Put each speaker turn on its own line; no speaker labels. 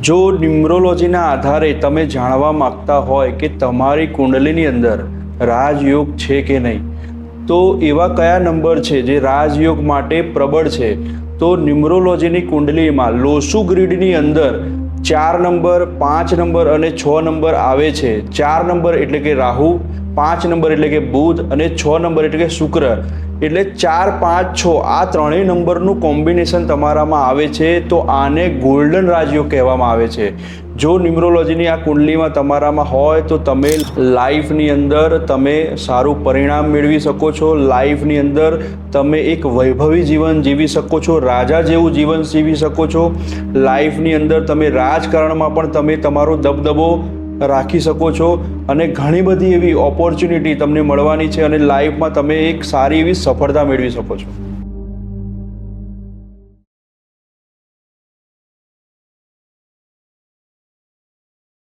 જો ન્યુમરોલોજીના આધારે તમે જાણવા માગતા હોય કે તમારી કુંડલીની અંદર રાજયોગ છે કે નહીં, તો એવા કયા નંબર છે જે રાજયોગ માટે પ્રબળ છે, તો ન્યુમરોલોજીની કુંડલીમાં લોસુ ગ્રીડની અંદર 4 નંબર, 5 નંબર અને 6 નંબર આવે છે. 4 નંબર એટલે કે રાહુ, 5 નંબર એટલે કે બુધ અને 6 નંબર એટલે કે શુક્ર. એટલે 4, 5, 6 આ ત્રણેય નંબરનું કોમ્બિનેશન તમારામાં આવે છે, તો આને ગોલ્ડન રાજયોગ કહેવામાં આવે છે. જો ન્યુમરોલોજીની આ કુંડલીમાં તમારામાં હોય તો તમે લાઈફની અંદર તમે સારું પરિણામ મેળવી શકો છો. લાઈફની અંદર તમે એક વૈભવી જીવન જીવી શકો છો, રાજા જેવું જીવન જીવી શકો છો. લાઈફની અંદર તમે રાજકારણમાં પણ તમે તમારો દબદબો રાખી શકો છો અને ઘણી બધી એવી ઓપોર્ચ્યુનિટી તમને મળવાની છે અને લાઈફમાં તમે એક સારી એવી સફળતા મેળવી શકો છો.